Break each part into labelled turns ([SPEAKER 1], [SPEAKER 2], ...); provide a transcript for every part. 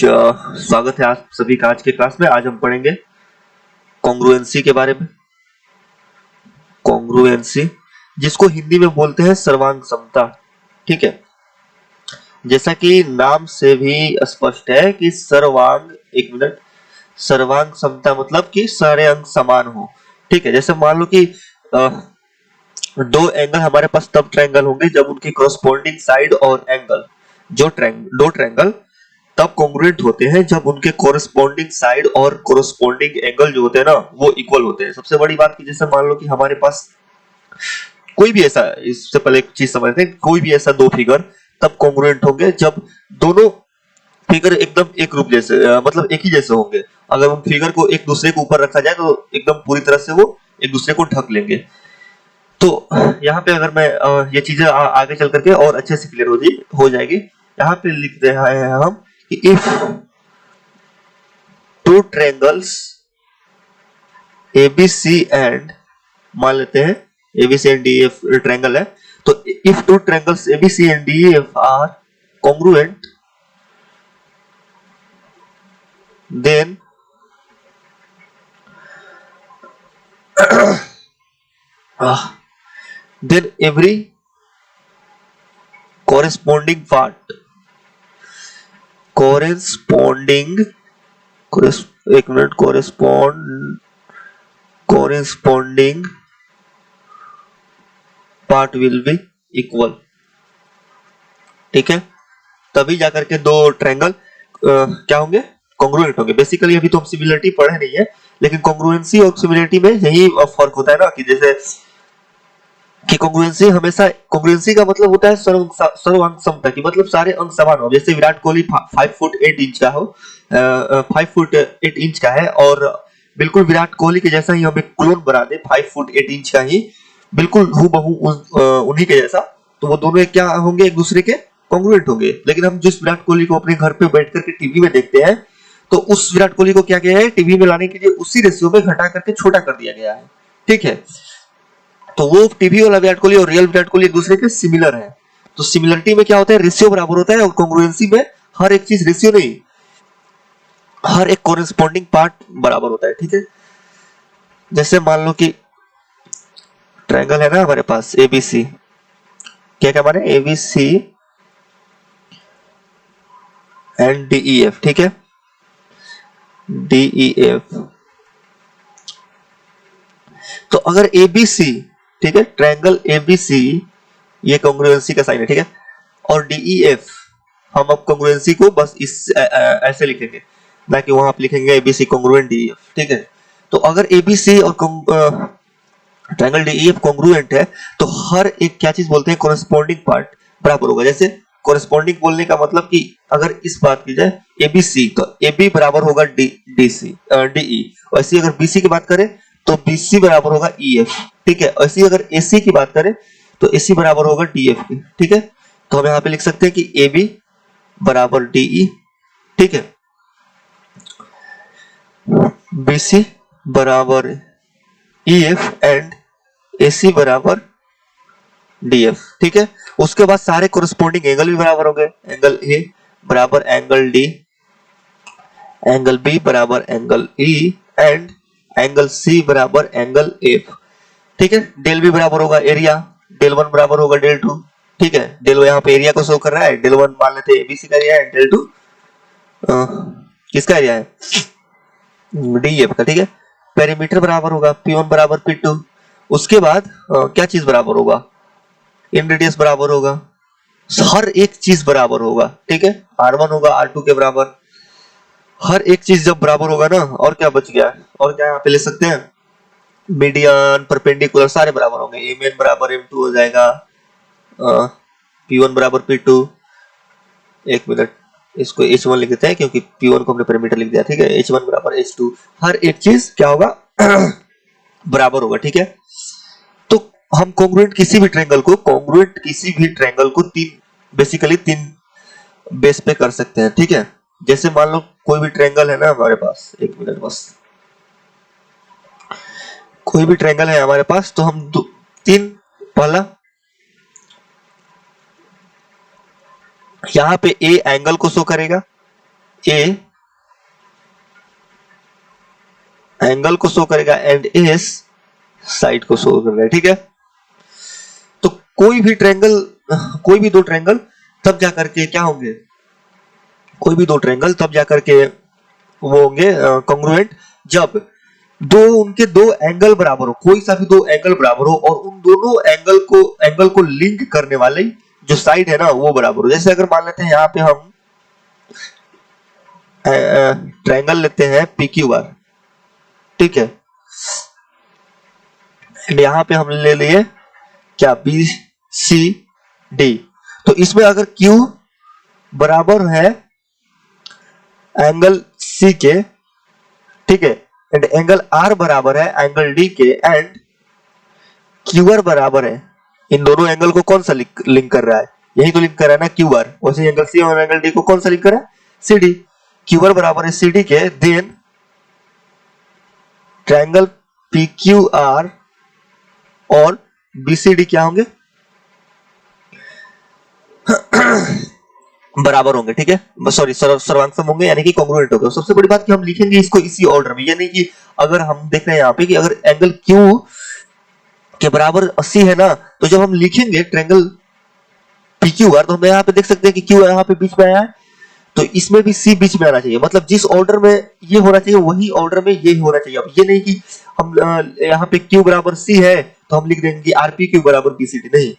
[SPEAKER 1] स्वागत है आप सभी का आज के क्लास में। आज हम पढ़ेंगे कॉन्ग्रुएंसी के बारे में। कॉन्ग्रुएंसी जिसको हिंदी में बोलते हैं सर्वांग समता। ठीक है, जैसा कि नाम से भी स्पष्ट है कि सर्वांग समता मतलब कि सारे अंग समान हो। ठीक है, जैसे मान लो कि दो एंगल हमारे पास तब ट्रायंगल होंगे जब उनकी कॉरस्पॉन्डिंग साइड और एंगल दो ट्रायंगल तब कॉन्ग्रुएंट होते हैं जब उनके कॉरस्पॉन्डिंग साइड और कॉरस्पॉन्डिंग एंगल जो होते हैं ना वो इक्वल होते हैं। सबसे बड़ी बात की जैसे मान लो कि हमारे पास कोई भी ऐसा, इससे पहले एक चीज समझते हैं, कोई भी ऐसा दो फिगर तब कॉन्ग्रुएंट होंगे जब दोनों फिगर एकदम एक रूप जैसे मतलब एक ही जैसे होंगे। अगर उन फिगर को एक दूसरे के ऊपर रखा जाए तो एकदम पूरी तरह से वो एक दूसरे को ढक लेंगे। तो यहाँ पे अगर मैं ये चीजें आगे चल करके और अच्छे से क्लियर हो जाएगी। यहाँ पे लिख रहे हैं हम कि if two triangles ABC and, मान लेते हैं ABC एंड DEF ट्रायंगल है, तो if two triangles ABC and DEF are congruent then then every corresponding part corresponding part will be equal। ठीक है, तभी जाकर के दो ट्रायंगल क्या होंगे, कॉन्ग्रुएंट होंगे। बेसिकली अभी तो हम सिमिलरिटी पढ़े नहीं है, लेकिन कॉन्ग्रुएंसी और सिमिलरिटी में यही फर्क होता है ना कि जैसे कि कॉन्ग्रुएंसी का मतलब होता है सर्वांग समता की, मतलब सारे अंग समान हो। जैसे विराट कोहली 5 फुट 8 इंच का हो, 5 फुट 8 इंच का है और बिल्कुल विराट कोहली के जैसा ही हम एक क्लोन बना दे 5 फुट 8 इंच का ही, बिल्कुल हूबहू उन्हीं के जैसा, तो वो दोनों क्या होंगे, एक दूसरे के कॉन्ग्रुएंट होंगे। लेकिन हम जिस विराट कोहली को अपने घर पे बैठ करके टीवी में देखते हैं, तो उस विराट कोहली को क्या किया है, टीवी में लाने के लिए उसी रेशियो में घटा करके छोटा कर दिया गया है। ठीक है, तो वो टीवी वाला विराट कोहली और रियल विराट कोहली एक दूसरे के सिमिलर है। तो सिमिलरिटी में क्या होता है, रेशियो बराबर होता है, और कॉन्ग्रुएंसी में हर एक चीज रेशियो नहीं, हर एक कॉरेस्पॉन्डिंग पार्ट बराबर होता है। ठीक है, जैसे मान लो कि ट्रायंगल है ना हमारे पास ABC, क्या क्या माने, ABC एंड DEF। ठीक है, DEF, तो अगर ABC, ठीक है, ट्रायंगल ABC ये कॉन्ग्रुएंसी का साइन है। ठीक है, और DEF हम अब कॉन्ग्रुएंसी को बस इस ऐसे लिखेंगे, ना कि वहां आप लिखेंगे ABC कॉन्ग्रुएंट DEF। ठीक है, तो अगर ABC और ट्रायंगल DEF कॉन्ग्रुएंट है तो हर एक क्या चीज बोलते हैं, कॉरेस्पॉन्डिंग पार्ट बराबर होगा। जैसे कॉरेस्पॉन्डिंग बोलने का मतलब कि अगर इस बात की जाए ABC, तो AB बराबर होगा DE। वैसे अगर BC की बात करें तो BC बराबर होगा EF। ठीक है, ऐसी अगर AC की बात करें तो AC बराबर होगा DF के। ठीक है, तो हम यहाँ पे लिख सकते हैं कि AB बराबर DE, ठीक है, BC बराबर EF एंड AC बराबर DF। ठीक है, उसके बाद सारे कोरेस्पॉन्डिंग एंगल भी बराबर होंगे। एंगल A बराबर एंगल D, एंगल B बराबर angle E and angle C बराबर एंगल F। ठीक है, डेल B बराबर होगा एरिया, डेल 1 बराबर होगा डेल 2। ठीक है, डेल यहाँ पे एरिया को शो कर रहा है, डेल 1 मान लेते हैं ABC का एरिया है, डेल 2 किसका एरिया है, DF का। ठीक है, पेरीमीटर बराबर होगा P1 बराबर P2। उसके बाद क्या चीज बराबर होगा, इन रेडियस बराबर होगा, हर एक चीज बराबर होगा। ठीक है, R1 होगा R2 के बराबर, हर एक चीज जब बराबर होगा ना, और क्या बच गया, और क्या यहाँ पे ले सकते हैं, मीडियन परपेंडिकुलर सारे बराबर होंगे। MN बराबर M2 हो जाएगा, P1 बराबर P2, एक मिनट इसको H1 लिख देते हैं क्योंकि P1 को हमने पेरीमीटर लिख दिया। ठीक है, H1 बराबर H2, हर एक चीज क्या होगा बराबर होगा। ठीक है, तो हम कॉन्ग्रुएंट किसी भी ट्रायंगल को बेसिकली तीन बेस पे कर सकते हैं। ठीक है, जैसे मान लो कोई भी ट्रायंगल है ना हमारे पास, एक मिनट बस, कोई भी ट्रायंगल है हमारे पास, तो हम तीन, पहला यहाँ पे A एंगल को शो करेगा, ए एंगल को शो करेगा एंड एस साइड को शो कर रहा है, ठीक है। तो कोई भी ट्रायंगल, कोई भी दो ट्रायंगल तब जाकर के क्या होंगे, कोई भी दो ट्रायंगल तब जाकर के वो होंगे कॉन्ग्रुएंट जब उनके दो एंगल बराबर हो, कोई सा भी दो एंगल बराबर हो और उन दोनों एंगल को लिंक करने वाले जो साइड है ना वो बराबर हो। जैसे अगर मान लेते हैं यहाँ पे हम ट्रायंगल लेते हैं PQR, ठीक है, एंड यहाँ पे हम ले लिए क्या BCD। तो इसमें अगर Q बराबर है एंगल C के, ठीक है, एंड एंगल R बराबर है एंगल D के, एंड QR बराबर है, इन दोनों एंगल को कौन सा लिंक कर रहा है, यही तो लिंक कर रहा है ना QR। वैसे एंगल C और एंगल D को कौन सा लिंक कर रहा है, CD। QR बराबर है CD के, देन ट्रायंगल PQR और BCD क्या होंगे बराबर होंगे, ठीक है, सॉरी सर्वांगसम होंगे, यानी कि कॉन्ग्रुएंट होंगे। सबसे बड़ी बात कि हम लिखेंगे इसको इसी ऑर्डर में, यानी कि अगर हम देख रहे हैं यहाँ पे कि अगर एंगल Q के बराबर 80 है ना, तो जब हम लिखेंगे ट्रायंगल PQR तो हम यहाँ पे देख सकते हैं कि Q यहाँ पे बीच में आया है, तो इसमें भी C बीच में आना चाहिए। मतलब जिस ऑर्डर में ये होना चाहिए वही ऑर्डर में ये होना चाहिए। अब ये नहीं कि हम यहाँ पे Q बराबर C है तो हम लिख देंगे RPQ बराबर BCD, नहीं।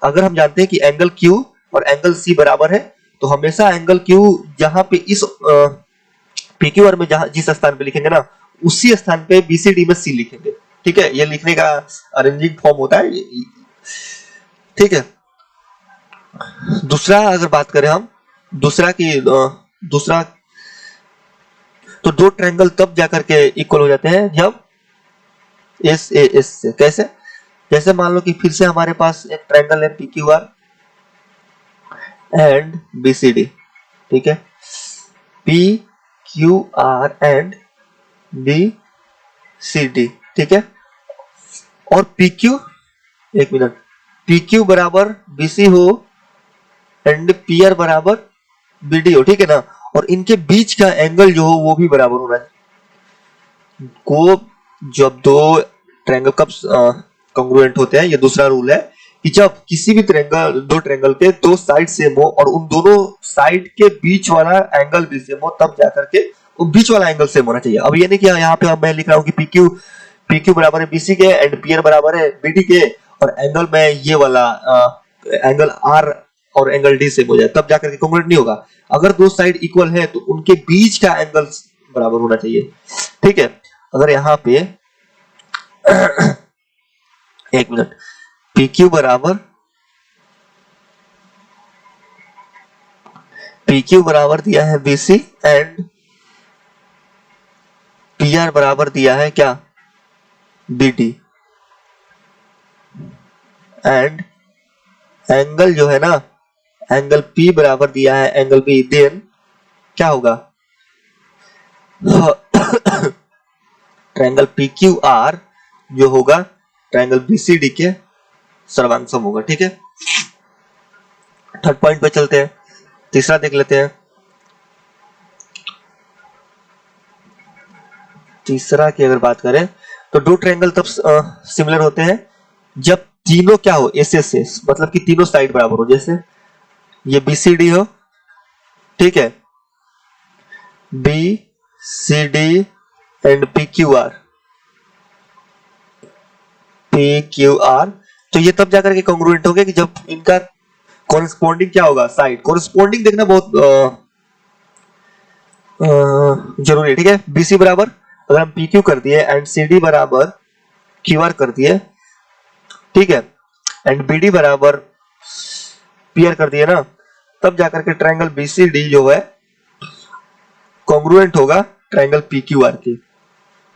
[SPEAKER 1] अगर हम जानते हैं कि एंगल Q और एंगल C बराबर है तो हमेशा एंगल Q जहां पे इस PQR में जहां जिस स्थान पे लिखेंगे ना उसी स्थान पे BCD में C लिखेंगे, ठीक है। ये लिखने का अरेंजिंग फॉर्म होता है, ठीक है। दूसरा अगर बात करें हम दूसरा तो दो ट्रायंगल तब जाकर के इक्वल हो जाते हैं जब SAS से। कैसे, जैसे मान लो कि फिर से हमारे पास एक ट्रायंगल है PQR एंड BCD, ठीक है, PQR एंड BCD, ठीक है, और PQ, एक मिनट, PQ बराबर BC हो एंड PR बराबर BD हो, ठीक है ना, और इनके बीच का एंगल जो हो वो भी बराबर होना है। को जब दो ट्रायंगल कब कॉन्ग्रुएंट होते हैं, ये दूसरा रूल है कि जब किसी भी दो ट्रायंगल के दो साइड सेम हो और उन दोनों साइड के बीच वाला एंगल भी सेम हो, तब जाकर के वो बीच वाला एंगल सेम होना चाहिए। अब ये नहीं कि यहाँ पे मैं लिख रहा हूँ कि PQ बराबर है BC के एंड PR बराबर है BD के, और एंगल में ये वाला एंगल R और एंगल D सेम हो जाए, तब जाकर के कॉन्ग्रुएंट नहीं होगा। अगर दो साइड इक्वल है तो उनके बीच का एंगल बराबर होना चाहिए, ठीक है। अगर यहाँ पे एक मिनट, PQ बराबर दिया है BC एंड PR बराबर दिया है क्या BD, एंड एंगल जो है ना एंगल P बराबर दिया है एंगल B, देन क्या होगा ट्रायंगल PQR जो होगा ट्रायंगल BCD के सर्वांगसम होगा, ठीक है। थर्ड पॉइंट पे चलते हैं, तीसरा देख लेते हैं। तीसरा की अगर बात करें तो दो ट्रायंगल तब सिमिलर होते हैं जब तीनों क्या हो SS, मतलब कि तीनों साइड बराबर हो। जैसे ये BCD हो, ठीक है, BCD एंड PQR, तो ये तब जाकर के कॉन्ग्रुएंट होंगे कि जब इनका कॉरेस्पॉन्डिंग क्या होगा साइड। कॉरेस्पॉन्डिंग देखना बहुत जरूरी है, ठीक है। BC बराबर अगर हम PQ कर दिए एंड CD बराबर QR कर दिए, ठीक है, एंड BD बराबर PR कर दिए ना, तब जाकर के ट्रायंगल BCD जो है कॉन्ग्रुएंट होगा ट्रायंगल PQR के,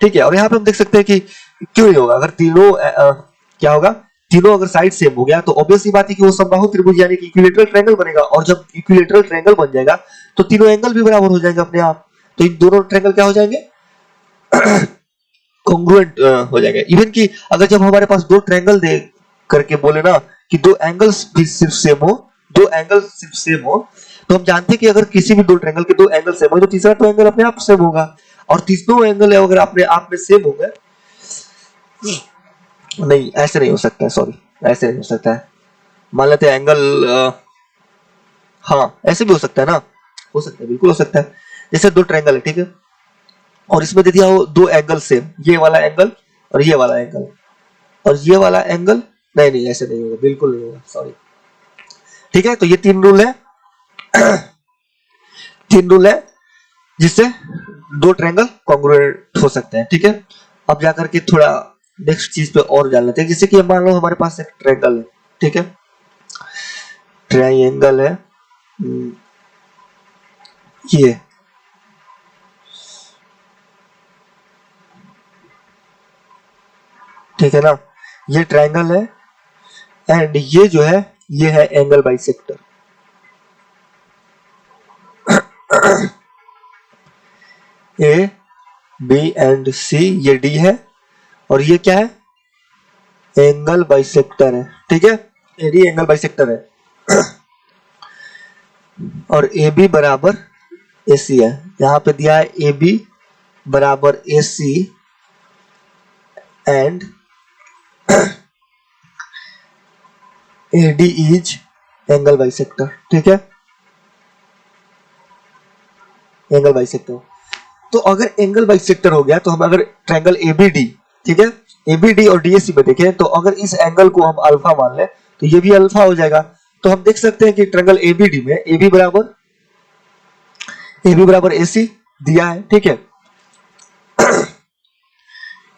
[SPEAKER 1] ठीक है। और यहाँ पे हम देख सकते हैं कि क्यों नहीं होगा, अगर तीनों क्या होगा, तीनों अगर साइड सेम हो गया तो ऑब्वियस सी बात है कि वो समबाहु त्रिभुज यानी कि इक्विलैटरल ट्रायंगल बनेगा, और जब इक्विलैटरल ट्रायंगल बन जाएगा तो तीनों एंगल भी बराबर हो जाएंगे अपने आप, तो इन दोनों ट्रायंगल क्या हो जाएंगे कॉन्ग्रुएंट हो जाएंगे। इवन कि अगर जब हमारे पास दो ट्रायंगल दे करके बोले ना कि दो एंगल्स भी सिर्फ सेम हो, दो एंगल सिर्फ सेम हो, तो हम जानते हैं कि अगर किसी भी दो ट्रायंगल के दो एंगल सेम हो तो तीसरा ट्रायंगल अपने आप सेम होगा, और तीसरों एंगल अगर अपने आप में सेम हो गए, नहीं ऐसे नहीं हो सकता है, सॉरी ऐसे नहीं हो सकता है। मान लेते हैं एंगल हाँ ऐसे भी हो सकता है ना, हो सकता है, बिल्कुल हो सकता है। जैसे दो ट्रायंगल है, ठीक है, और इसमें दे दिया हो दो एंगल सेम, ये वाला एंगल और ये वाला एंगल, और ये वाला एंगल, नहीं नहीं ऐसे नहीं होगा, बिल्कुल नहीं होगा, सॉरी। ठीक है, तो ये तीन रूल है, तीन रूल है जिससे दो ट्रायंगल कॉन्ग्रुएंट हो सकते हैं। ठीक है, अब जाकर के थोड़ा नेक्स्ट चीज पे और जान लेते हैं। जैसे कि मान लो हमारे पास एक ट्रायंगल है, ठीक है, ट्रायंगल है ये, ठीक है ना, ये ट्रायंगल है एंड ये जो है ये है angle bisector. A B and C ये डी है, और ये क्या है, एंगल बाइसेक्टर है। ठीक है, एडी एंगल बाइसेक्टर है, और ए बी बराबर ए सी है। यहां पे दिया है ए बी बराबर A C and A D is angle bisector. ठीक है, एंगल बाइसेक्टर। तो अगर एंगल बाइसेक्टर हो गया तो हम अगर ट्रायंगल एबीडी, ठीक है, एबीडी और डीएसी में देखें तो अगर इस एंगल को हम अल्फा मान लें तो ये भी अल्फा हो जाएगा। तो हम देख सकते हैं कि ट्रायंगल एबीडी में एबी बराबर एसी दिया है। ठीक है,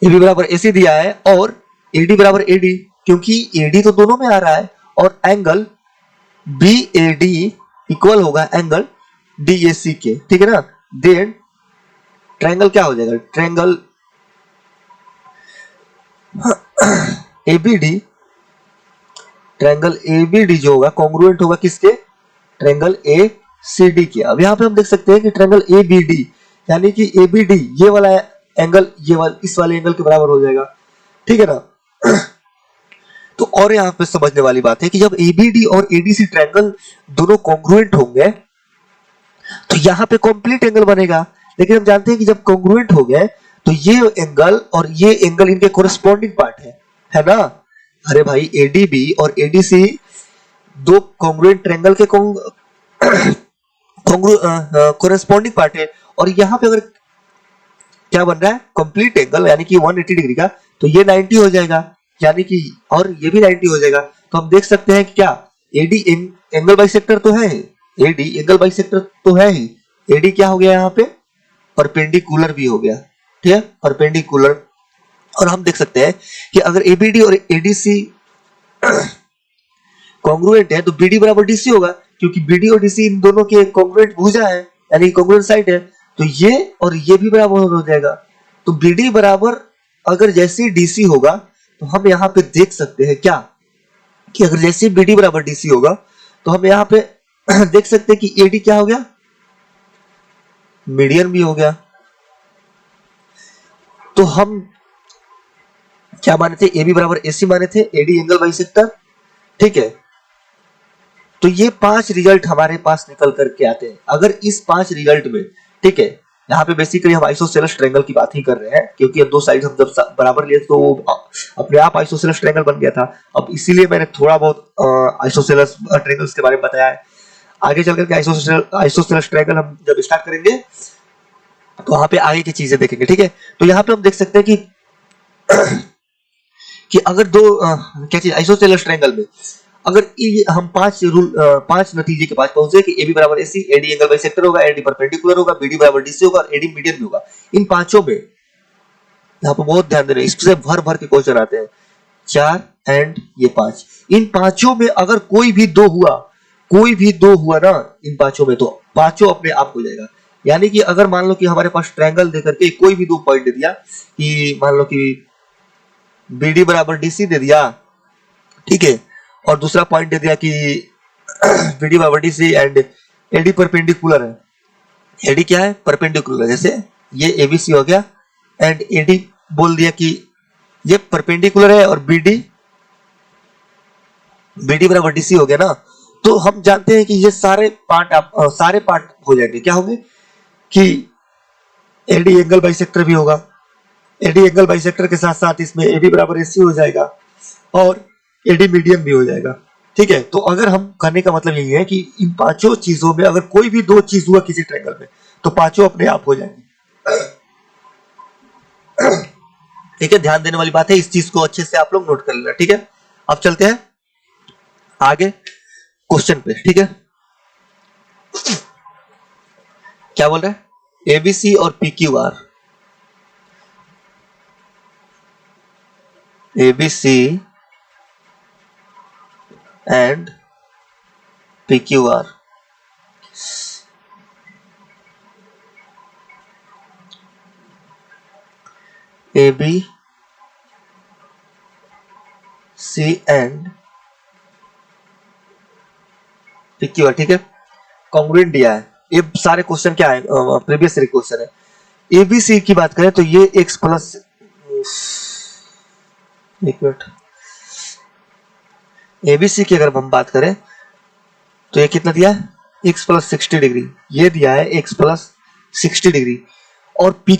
[SPEAKER 1] एबी बराबर एसी दिया है और एडी बराबर एडी, क्योंकि एडी तो दोनों में आ रहा है, और angle B A D equal होगा एंगल डीएसी के। ठीक है ना, देन ट्रायंगल क्या हो जाएगा, ट्रायंगल एबीडी, ट्रायंगल एबीडी जो होगा कॉन्ग्रुएंट होगा किसके, ट्रायंगल एसीडी के। अब यहाँ पे हम देख सकते हैं कि ट्रायंगल एबीडी यानी कि एबीडी ये वाला एंगल ये वाला इस वाले एंगल के बराबर हो जाएगा। ठीक है ना, तो और यहाँ पे समझने वाली बात है कि जब एबीडी और एडीसी ट्रायंगल दोनों कॉन्ग्रुएंट होंगे तो यहाँ पे कंप्लीट एंगल बनेगा। लेकिन हम जानते हैं कि जब कॉन्ग्रुएंट हो गए तो ये एंगल और ये एंगल इनके कोरेस्पॉन्डिंग पार्ट है ना। अरे भाई एडीबी और एडीसी दो कॉन्ग्रुएंट ट्रायंगल के कोरेस्पॉन्डिंग पार्ट है, और यहाँ पे अगर क्या बन रहा है कंप्लीट एंगल यानी कि 180 डिग्री का, तो ये 90 हो जाएगा यानी कि, और ये भी 90 हो जाएगा। तो हम देख सकते हैं कि क्या एडी एंगल बाइसेक्टर तो है, एडी एंगल बाइसेक्टर तो है ही, एडी क्या हो गया यहाँ पे परपेंडिकुलर भी हो गया। ठीक है, परपेंडिकुलर। और हम देख सकते हैं कि अगर एबीडी और एडीसी कॉन्ग्रुएंट है तो बीडी बराबर डीसी होगा, क्योंकि बीडी और डीसी इन दोनों के कॉन्ग्रुएंट भुजा है यानी कॉन्ग्रुएंट साइड है, तो ये और ये भी बराबर हो जाएगा। तो बीडी बराबर अगर जैसे डीसी होगा तो हम यहाँ पे देख सकते हैं क्या कि अगर जैसे बीडी बराबर डीसी होगा तो हम यहाँ पे देख सकते हैं कि एडी क्या हो गया, मीडियन भी हो गया। तो हम क्या माने थे, एबी बराबर एसी माने थे, एडी एंगल बाइसेक्टर। ठीक है, तो ये 5 रिजल्ट हमारे पास निकल करके आते हैं। अगर इस 5 रिजल्ट में, ठीक है, यहाँ पे बेसिकली हम आइसोसेलेस ट्रायंगल की बात ही कर रहे हैं, क्योंकि अब दो साइड हम जब बराबर लिए तो अपने आप आइसोसेलेस ट्रायंगल बन गया था। अब इसीलिए मैंने थोड़ा बहुत आइसोसेलेस ट्रायंगल्स के बारे में बताया है। आगे चल करके आइसोसेलेस ट्रायंगल हम जब स्टार्ट करेंगे तो वहां पे आगे की चीजें देखेंगे। ठीक है, तो यहाँ पे हम देख सकते हैं कि अगर दो क्या चीज आइसोसेलेस ट्रायंगल में अगर हम 5 नतीजे के पास पहुंचे कि एबी बराबर एसी, एडी एंगल बाइसेक्टर होगा, एडी परपेंडिकुलर होगा, बीडी बराबर डीसी होगा और एडी मीडियन भी होगा। इन पांचों में यहाँ पे बहुत ध्यान देना, इससे भर भर के क्वेश्चन आते हैं, 4 एंड ये 5, इन पांचों में अगर कोई भी दो हुआ ना इन पांचों में, तो पांचों अपने आप हो जाएगा। यानी कि अगर मान लो कि हमारे पास ट्रायंगल देकर के कोई भी दो पॉइंट दे दिया कि मान लो कि बीडी बराबर डीसी दे दिया, ठीक है, और दूसरा पॉइंट दे दिया कि बीडी बराबर डीसी एंड एडी परपेंडिकुलर है, एडी क्या है परपेंडिकुलर, जैसे ये एबीसी हो गया एंड एडी बोल दिया कि ये परपेंडिकुलर है और बीडी बराबर डीसी हो गया ना, तो हम जानते हैं कि ये सारे पार्ट सारे पार्ट हो जाएंगे, क्या होंगे कि एडी एंगल बाइसेक्टर भी होगा, एडी एंगल बाइसेक्टर के साथ साथ इसमें एबी बराबर एसी हो जाएगा और एडी मीडियन भी हो जाएगा। ठीक है, तो अगर हम करने का मतलब यही है कि इन पांचों चीजों में अगर कोई भी दो चीज हुआ किसी ट्रायंगल में तो पांचों अपने आप हो जाएंगे। ठीक है, ध्यान देने वाली बात है, इस चीज को अच्छे से आप लोग नोट कर लेना। ठीक है, अब चलते हैं आगे क्वेश्चन पे। ठीक है, क्या बोल रहा है, एबीसी और PQR, ABC and PQR AB C and PQR. ठीक है, कॉन्ग्रुएंट दिया है। ये सारे क्वेश्चन क्या है, प्रीवियस क्वेश्चन है। एबीसी की बात करें तो ये एक्स प्लस, एक मिनट, एबीसी की अगर हम बात करें तो ये कितना दिया है, एक्स प्लस 60 डिग्री, ये दिया है एक्स प्लस 60 डिग्री, और पी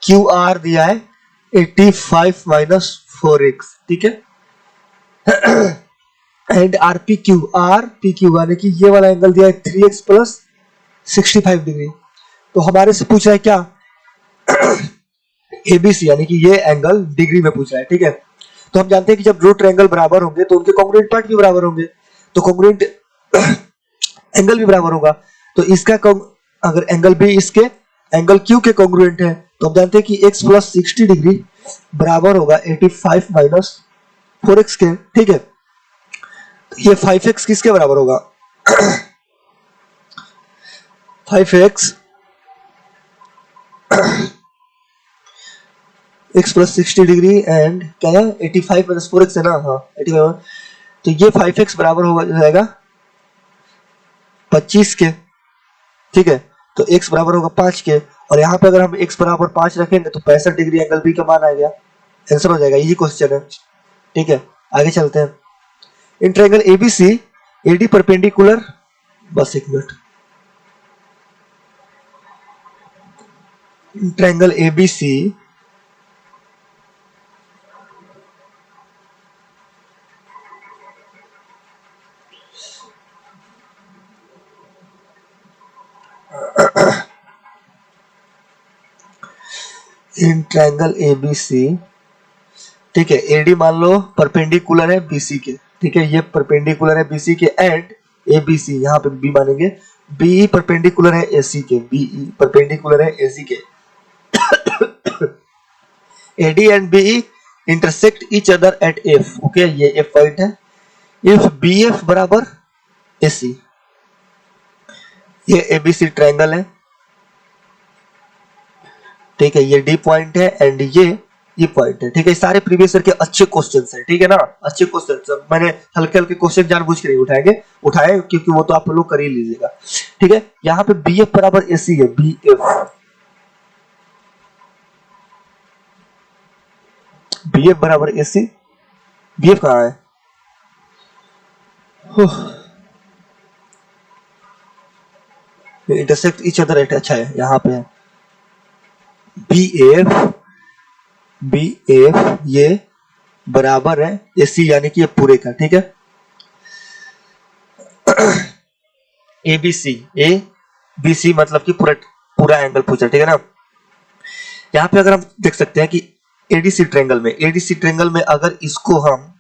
[SPEAKER 1] क्यू आर दिया है 85 माइनस 4x। ठीक है, एंड आर पी क्यू यानी कि ये वाला एंगल दिया है 3x प्लस 65 डिग्री। तो हमारे से पूछ रहा है क्या, एबीसी यानी कि ये एंगल डिग्री में पूछ रहा है। ठीक है, तो हम जानते हैं कि जब दो ट्रायंगल बराबर होंगे तो उनके कॉन्ग्रुएंट पार्ट भी बराबर होंगे, तो कॉन्ग्रुएंट एंगल भी बराबर होगा। तो इसका अगर एंगल भी इसके एंगल क्यू के कॉन्ग्रुएंट है तो हम जानते हैं कि x प्लस 60 डिग्री बराबर होगा 85 माइनस 4x के। ठीक है, तो ये 5x किसके बराबर होगा, 5x x plus 60 degree and क्या है 85 माइनस 4x है ना, हाँ 85, तो ये 5x बराबर हो जाएगा 25 के। ठीक है, तो x बराबर होगा 5 के, और यहाँ पे अगर हम x बराबर 5 रखेंगे तो 65 डिग्री एंगल बी का मान आ गया, आंसर हो जाएगा, इजी क्वेश्चन है। ठीक है, आगे चलते हैं। In triangle ABC AD perpendicular, बस एक minute, triangle ABC in triangle ABC, ठीक है, एडी मान लो परपेंडिकुलर है बीसी के। ठीक है, ये परपेंडिकुलर है बीसी के एंड एबीसी, यहाँ पे बी मानेंगे, बीई परपेंडिकुलर है एसी के, बीई परपेंडिकुलर है एसी के, AD and BE intersect each other at F. Okay, ये एफ पॉइंट है। इफ बीएफ बराबर एसी, ये एबीसी ट्रायंगल है। ठीक है, ये डी पॉइंट है एंड ये पॉइंट है। ठीक है, सारे प्रीवियस ईयर के अच्छे क्वेश्चंस हैं। ठीक है ना, अच्छे क्वेश्चन, मैंने हल्के हल्के क्वेश्चन जानबूझ के नहीं उठाए क्योंकि वो तो आप लोग कर ही लीजिएगा। ठीक है, यहाँ पे बीएफ बराबर एसी है, बीएफ बराबर एसी, बीएफ कहाँ है, इंटरसेक्ट ईच अदर एट, अच्छा है यहाँ पे है बीएफ ये बराबर है एसी यानी कि ये पूरे का। ठीक है, एबीसी मतलब कि पूरा एंगल पूछा। ठीक है ना, यहाँ पे अगर हम देख सकते हैं कि एडीसी ट्रायंगल में अगर इसको हम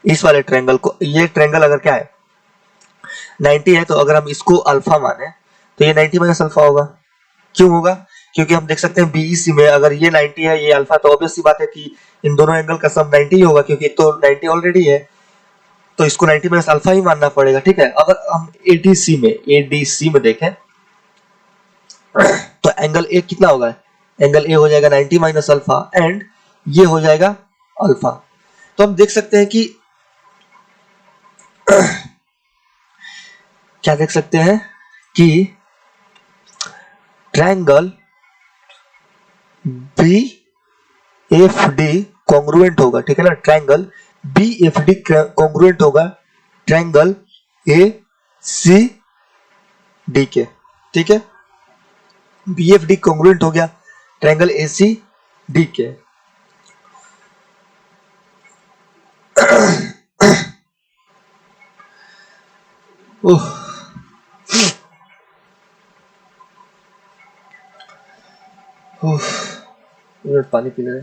[SPEAKER 1] इस वाले ट्रायंगल को, ये ट्रायंगल अगर क्या है 90 है, तो अगर हम इसको अल्फा माने तो ये 90 माइनस अल्फा होगा। क्यों होगा, क्योंकि हम देख सकते हैं बीईसी में अगर ये 90 है ये अल्फा, तो ऑब्वियस सी बात है कि इन दोनों एंगल का सम 90 ही होगा, क्योंकि एक तो 90 ऑलरेडी है तो इसको 90 माइनस अल्फा ही मानना पड़ेगा। ठीक है, अगर हम एडीसी में देखें तो एंगल ए कितना होगा, एंगल ए हो जाएगा 90 माइनस अल्फा एंड ये हो जाएगा अल्फा। तो हम देख सकते हैं कि क्या देख सकते हैं कि triangle B F D congruent होगा। ठीक है ना, triangle B F D congruent होगा ट्रायंगल ए सी डी के, ठीक है। बी एफ डी कॉन्ग्रुएंट हो गया ट्रायंगल ए सी डी के। ओह, पानी पी ले।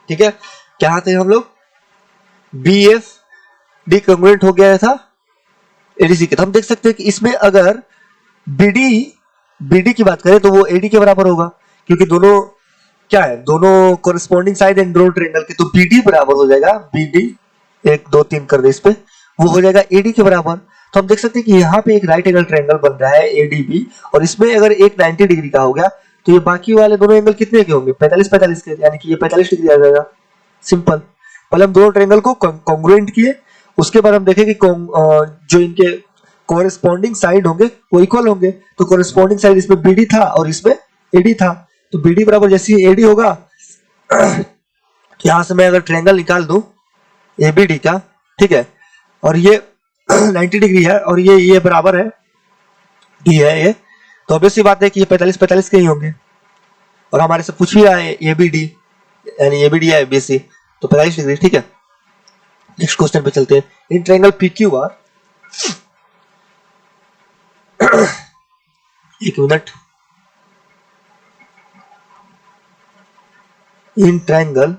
[SPEAKER 1] ठीक है, क्या थे हम लोग, बी एफ डी कॉन्ग्रुएंट हो गया था एडीसी के। तो हम देख सकते हैं कि इसमें अगर बीडी बीडी की बात करें तो वो एडी के बराबर होगा, क्योंकि दोनों क्या है, दोनों कोरिस्पोंडिंग साइड एंड दोनों ट्रायंगल के, तो बीडी बराबर हो जाएगा, बीडी 1 2 3 कर दे इस पे, वो हो जाएगा एडी के बराबर। तो हम देख सकते हैं कि यहाँ पे एक राइट एंगल ट्रायंगल बन रहा है एडीबी, और इसमें अगर एक 90 डिग्री का हो गया तो ये बाकी वाले दोनों एंगल कितने के होंगे, 45 45 के, यानी कि ये 45 डिग्री आ जाएगा। सिंपल। पहले हम दोनों ट्रायंगल को कॉन्ग्रुएंट किए, उसके बाद हम देखें कि जो इनके कोरिस्पोंडिंग साइड होंगे वो इक्वल होंगे। तो कोरिस्पोंडिंग साइड इसमें बीडी था और इसमें एडी था, तो बीडी बराबर जैसे एडी होगा, यहां से मैं अगर ट्रायंगल निकाल दूं एबीडी का, ठीक है, और ये 90 डिग्री है और ये बराबर है डी है ये, तो ऑब्वियस सी बात है कि ये 45 45 के ही होंगे, और हमारे से पूछ भी रहा है एबीडी, यानी एबीडी है बीसी, तो 45 डिग्री। ठीक है, नेक्स्ट क्वेश्चन पे चलते हैं। इन ट्रायंगल पीक्यूआर, एक मिनट, इन ट्रायंगल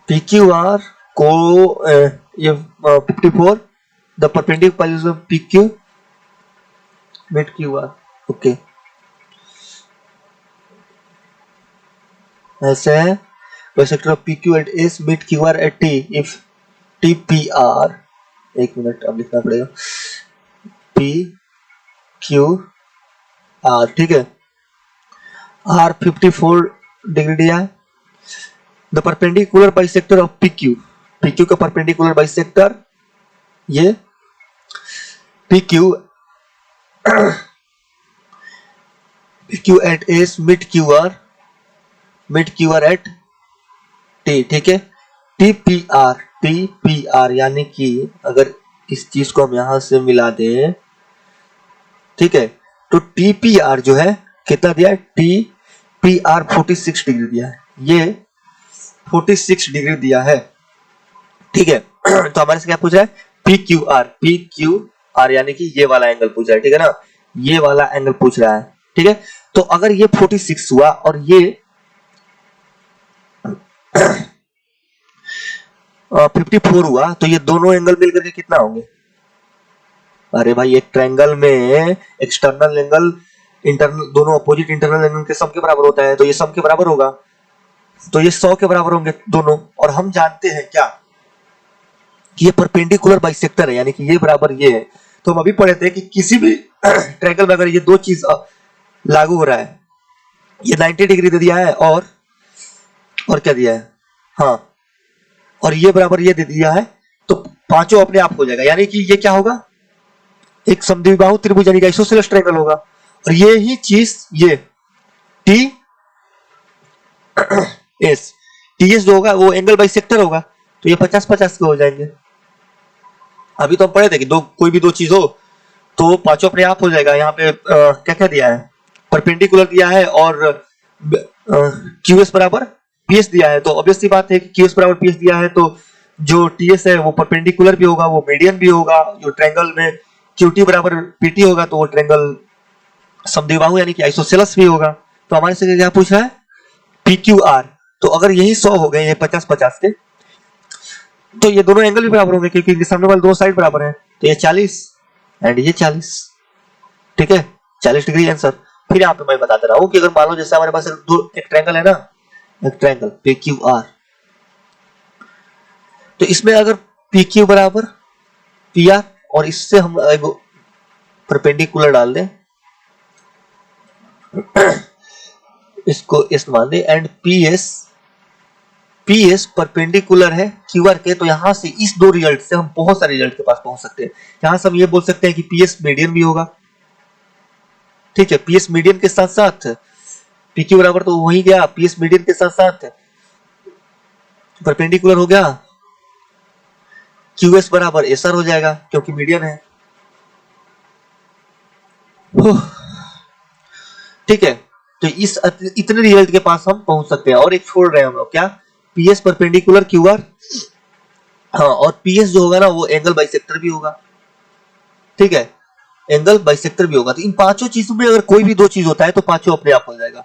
[SPEAKER 1] PQR को ये 54 the perpendicular is of PQ mid QR, okay, ऐसे है bisector of PQ at S mid QR at T if TPR, एक मिनट अब लिखना पड़ेगा, PQR, ठीक है, R 54 डिग्री दिया है, the perpendicular bisector of PQ, PQ का परपेंडिकुलर बाइसेक्टर ये PQ at S mid QR at T, ठीक है, TPR यानी कि अगर इस चीज को हम यहां से मिला दें, ठीक है, तो TPR जो है कितना दिया है, TPR 46 डिग्री दिया है, ये 46 डिग्री दिया है, ठीक है। तो हमारे से क्या पूछ रहा है, PQR यानी कि ये वाला एंगल पूछ रहा है, ठीक है ना, ये वाला एंगल पूछ रहा है, ठीक है। तो अगर ये 46 हुआ और ये 54 हुआ, तो ये दोनों एंगल मिलकर के कितना होंगे, अरे भाई एक ट्रायंगल में एक्सटर्नल एंगल इंटरनल, दोनों अपोजिट इंटरनल एंगल के सम के बराबर होता है, तो ये सम के बराबर होगा, तो ये 100 के बराबर होंगे दोनों। और हम जानते हैं क्या, कि ये परपेंडिकुलर बाइसेक्टर है, यानी कि ये बराबर ये है। तो हम अभी पढ़े थे कि किसी भी ट्रायंगल में अगर ये दो चीज लागू हो रहा है, ये 90 डिग्री दे दिया है और क्या दिया है, हाँ, और ये बराबर ये दे दिया है, तो पांचों अपने आप हो जाएगा, यानी कि ये क्या होगा, एक समद्विबाहु त्रिभुज यानी कि आइसोसेलेस ट्रायंगल होगा। और ये ही चीज ये TS जो होगा वो एंगल बाइसेक्टर होगा, तो ये 50 50 के हो जाएंगे। अभी तो हम पढ़े थे कि कोई भी दो चीज हो तो पांचों अपने आप हो जाएगा। यहाँ पे क्या क्या दिया है, परपेंडिकुलर दिया है और QS बराबर PS दिया है, तो ऑब्वियस सी बात है कि QS बराबर PS दिया है, तो जो TS है वो परपेंडिकुलर भी होगा, वो मीडियन भी होगा, जो ट्रायंगल में QT बराबर PT होगा तो वो ट्रायंगल समद्विबाहु यानी कि आइसोसेलेस भी होगा। तो हमारे से क्या पूछ रहा है, PQR, तो अगर यही 100 हो गए, ये 50 50 के, तो ये दोनों एंगल भी बराबर होंगे, क्योंकि इनके सामने वाले दो साइड बराबर है, तो ये 40 एंड ये 40, ठीक है, 40 डिग्री आंसर। फिर यहाँ पे मैं बताता रहा हूँ कि अगर मान लो जैसे हमारे पास एक ट्रायंगल है ना, एक ट्रायंगल PQR, तो इसमें अगर PQ बराबर PR और इससे हम परपेंडिकुलर डाल दें, इसको इस मान दें, and PS P S perpendicular है क्यू आर के, तो यहां से इस दो रिजल्ट से हम बहुत सारे रिजल्ट के पास पहुंच सकते हैं। यहां से हम ये बोल सकते हैं कि पी एस मीडियन भी होगा, ठीक है, पी एस मीडियन के साथ साथ पी क्यू बराबर तो वही गया, पी एस मीडियन के साथ साथ परपेंडिकुलर हो गया, क्यू एस बराबर एस आर हो जाएगा क्योंकि मीडियन है। ठीक है, तो इस इतने रिजल्ट के पास हम पहुंच सकते हैं। और एक छोड़ रहे हैं हम लोग, क्या, P S perpendicular Q R, हाँ, और पी एस जो होगा ना वो एंगल बाइसेक्टर भी होगा, ठीक है, एंगल बाइसेक्टर भी होगा। तो इन पांचों चीजों में अगर कोई भी दो चीज होता है तो पांचों अपने आप हो जाएगा।